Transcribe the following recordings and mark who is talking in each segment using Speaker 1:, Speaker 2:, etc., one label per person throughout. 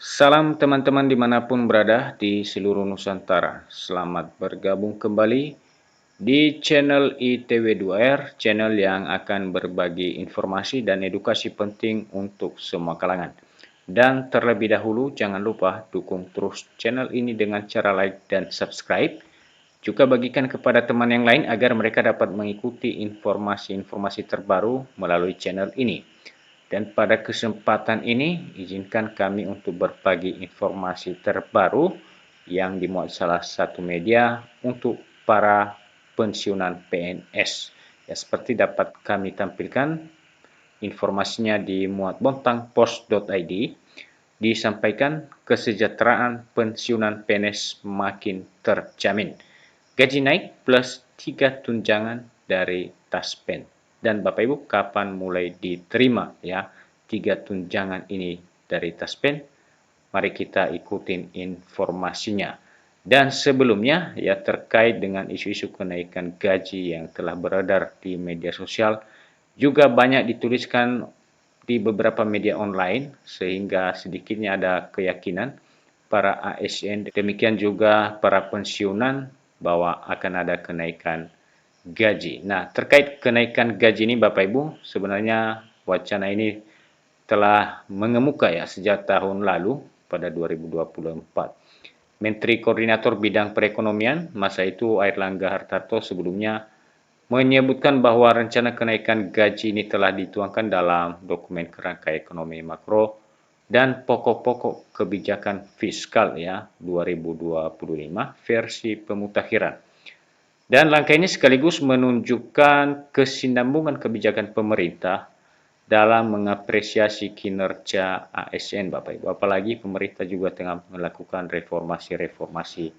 Speaker 1: Salam teman-teman dimanapun berada di seluruh Nusantara. Selamat bergabung kembali di channel ITW2R, channel yang akan berbagi informasi dan edukasi penting untuk semua kalangan. Dan terlebih dahulu jangan lupa dukung terus channel ini dengan cara like dan subscribe. Juga bagikan kepada teman yang lain agar mereka dapat mengikuti informasi-informasi terbaru melalui channel ini. Dan pada kesempatan ini, izinkan kami untuk berbagi informasi terbaru yang dimuat salah satu media untuk para pensiunan PNS. Ya, seperti dapat kami tampilkan informasinya di muat bontangpost.id, disampaikan kesejahteraan pensiunan PNS makin terjamin. Gaji naik plus 3 tunjangan dari Taspen. Dan Bapak Ibu, kapan mulai diterima ya 3 tunjangan ini dari Taspen? Mari kita ikutin informasinya. Dan sebelumnya ya terkait dengan isu-isu kenaikan gaji yang telah beredar di media sosial juga banyak dituliskan di beberapa media online sehingga sedikitnya ada keyakinan para ASN demikian juga para pensiunan bahwa akan ada kenaikan gaji. Nah, terkait kenaikan gaji ini Bapak Ibu, sebenarnya wacana ini telah mengemuka ya sejak tahun lalu pada 2024. Menteri Koordinator Bidang Perekonomian masa itu Airlangga Hartarto sebelumnya menyebutkan bahwa rencana kenaikan gaji ini telah dituangkan dalam dokumen kerangka ekonomi makro dan pokok-pokok kebijakan fiskal ya 2025 versi pemutakhiran. Dan langkah ini sekaligus menunjukkan kesinambungan kebijakan pemerintah dalam mengapresiasi kinerja ASN Bapak Ibu. Apalagi pemerintah juga tengah melakukan reformasi-reformasi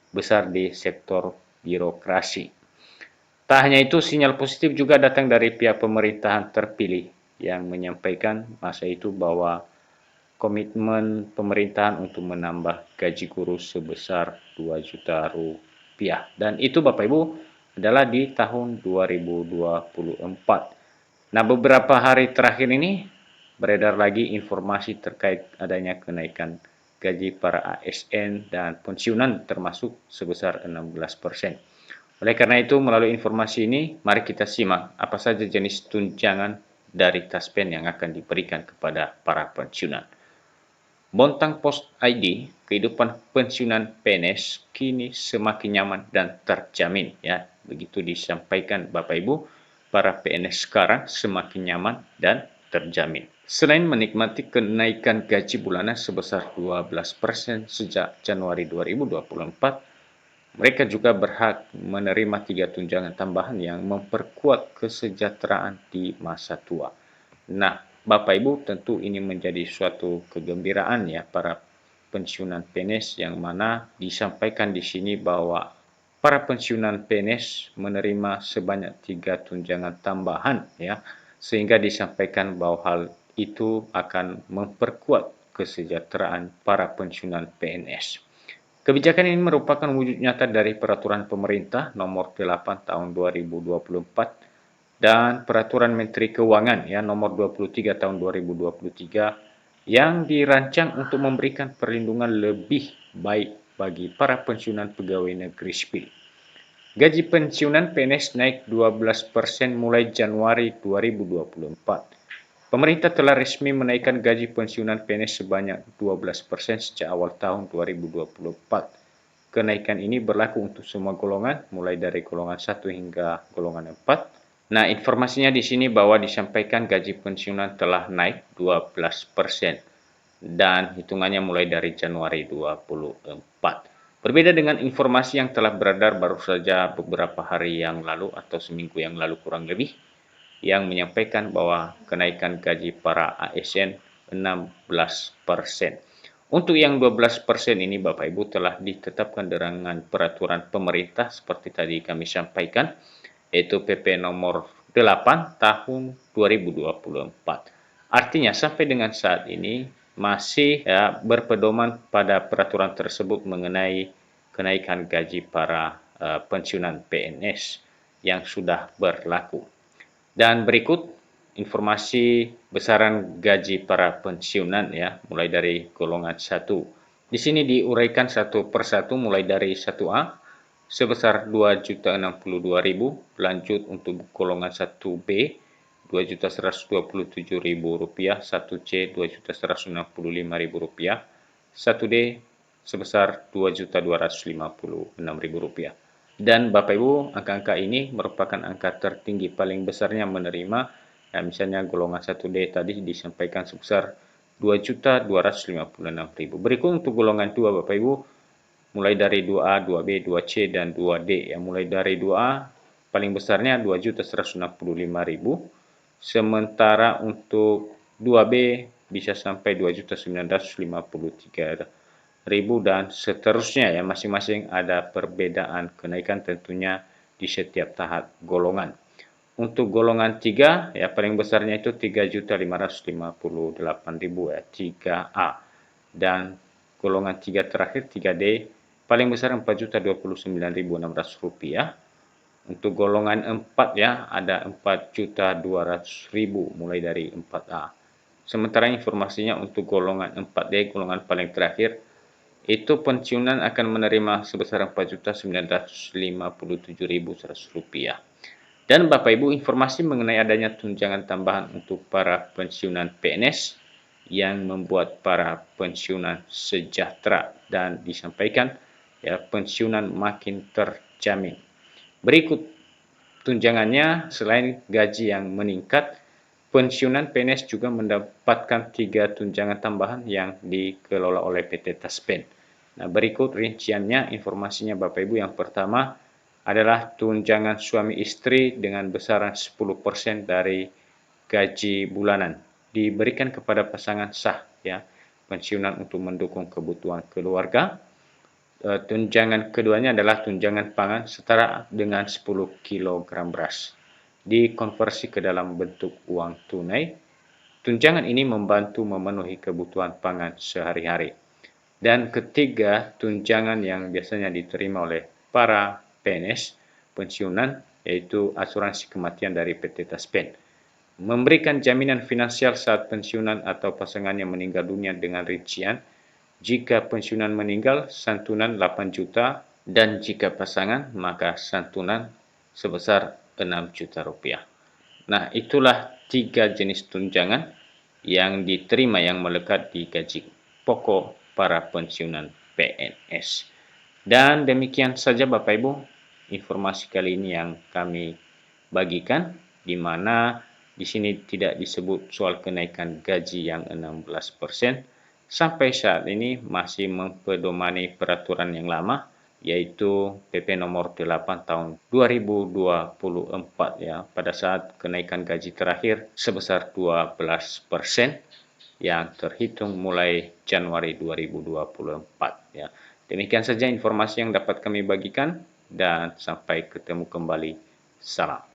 Speaker 1: besar di sektor birokrasi. Tak hanya itu, sinyal positif juga datang dari pihak pemerintahan terpilih yang menyampaikan masa itu bahwa komitmen pemerintahan untuk menambah gaji guru sebesar 2 juta rupiah. Dan itu Bapak Ibu adalah di tahun 2024. Nah, beberapa hari terakhir ini beredar lagi informasi terkait adanya kenaikan gaji para ASN dan pensiunan termasuk sebesar 16%. Oleh karena itu, melalui informasi ini, mari kita simak apa saja jenis tunjangan dari Taspen yang akan diberikan kepada para pensiunan. Bontang Post ID, kehidupan pensiunan PNS kini semakin nyaman dan terjamin. Ya, begitu disampaikan Bapak Ibu, para PNS sekarang semakin nyaman dan terjamin. Selain menikmati kenaikan gaji bulanan sebesar 12% sejak Januari 2024, mereka juga berhak menerima 3 tunjangan tambahan yang memperkuat kesejahteraan di masa tua. Nah, Bapak Ibu tentu ini menjadi suatu kegembiraan ya para pensiunan PNS yang mana disampaikan di sini bahwa para pensiunan PNS menerima sebanyak 3 tunjangan tambahan ya sehingga disampaikan bahwa hal itu akan memperkuat kesejahteraan para pensiunan PNS. Kebijakan ini merupakan wujud nyata dari Peraturan Pemerintah Nomor 8 Tahun 2024 dan Peraturan Menteri Keuangan ya Nomor 23 Tahun 2023 yang dirancang untuk memberikan perlindungan lebih baik bagi para pensiunan pegawai negeri sipil. Gaji pensiunan PNS naik 12% mulai Januari 2024. Pemerintah telah resmi menaikkan gaji pensiunan PNS sebanyak 12% sejak awal tahun 2024. Kenaikan ini berlaku untuk semua golongan, mulai dari golongan 1 hingga golongan 4. Nah, informasinya di sini bahwa disampaikan gaji pensiunan telah naik 12% dan hitungannya mulai dari Januari 2024. Berbeda dengan informasi yang telah beredar baru saja beberapa hari yang lalu atau seminggu yang lalu kurang lebih, yang menyampaikan bahwa kenaikan gaji para ASN 16%. Untuk yang 12% ini Bapak Ibu telah ditetapkan dengan peraturan pemerintah seperti tadi kami sampaikan, yaitu PP nomor 8 tahun 2024. Artinya sampai dengan saat ini masih ya, berpedoman pada peraturan tersebut mengenai kenaikan gaji para pensiunan PNS yang sudah berlaku. Dan berikut informasi besaran gaji para pensiunan ya, mulai dari golongan 1. Di sini diuraikan satu persatu mulai dari 1A sebesar Rp2.062.000, lanjut untuk golongan 1B Rp2.127.000, 1C Rp2.165.000, 1D sebesar Rp2.256.000. Dan Bapak Ibu, angka-angka ini merupakan angka tertinggi paling besarnya menerima, ya, misalnya golongan 1D tadi disampaikan sebesar Rp2.256.000. Berikut untuk golongan 2 Bapak Ibu, mulai dari 2A, 2B, 2C, dan 2D. Yang mulai dari 2A paling besarnya Rp2.165.000, sementara untuk 2B bisa sampai Rp2.953.000 dan seterusnya ya, masing-masing ada perbedaan kenaikan tentunya di setiap tahap golongan. Untuk golongan 3 ya, paling besarnya itu Rp3.558.000 ya, 3A, dan golongan 3 terakhir 3D paling besar Rp4.029.600. Untuk golongan 4 ya, ada Rp4.200.000 mulai dari 4A. Sementara informasinya untuk golongan 4D, golongan paling terakhir, itu pensiunan akan menerima sebesar Rp4.957.100. Dan Bapak Ibu, informasi mengenai adanya tunjangan tambahan untuk para pensiunan PNS yang membuat para pensiunan sejahtera dan disampaikan ya, pensiunan makin terjamin. Berikut tunjangannya. Selain gaji yang meningkat, pensiunan PNS juga mendapatkan 3 tunjangan tambahan yang dikelola oleh PT Taspen. Nah, berikut rinciannya, informasinya Bapak Ibu. Yang pertama adalah tunjangan suami istri dengan besaran 10% dari gaji bulanan diberikan kepada pasangan sah ya, pensiunan untuk mendukung kebutuhan keluarga. Tunjangan keduanya adalah tunjangan pangan setara dengan 10 kg beras dikonversi ke dalam bentuk uang tunai. Tunjangan ini membantu memenuhi kebutuhan pangan sehari-hari. Dan ketiga, tunjangan yang biasanya diterima oleh para PNS pensiunan, yaitu asuransi kematian dari PT Taspen. Memberikan jaminan finansial saat pensiunan atau pasangannya meninggal dunia dengan rincian, jika pensiunan meninggal, santunan 8 juta, dan jika pasangan, maka santunan sebesar 6 juta rupiah. Nah, itulah 3 jenis tunjangan yang diterima yang melekat di gaji pokok para pensiunan PNS. Dan demikian saja Bapak Ibu, informasi kali ini yang kami bagikan, di mana di sini tidak disebut soal kenaikan gaji yang 16%. Sampai saat ini masih mempedomani peraturan yang lama, yaitu PP nomor 8 tahun 2024 ya, pada saat kenaikan gaji terakhir sebesar 12% yang terhitung mulai Januari 2024 ya. Demikian saja informasi yang dapat kami bagikan, dan sampai ketemu kembali. Salam.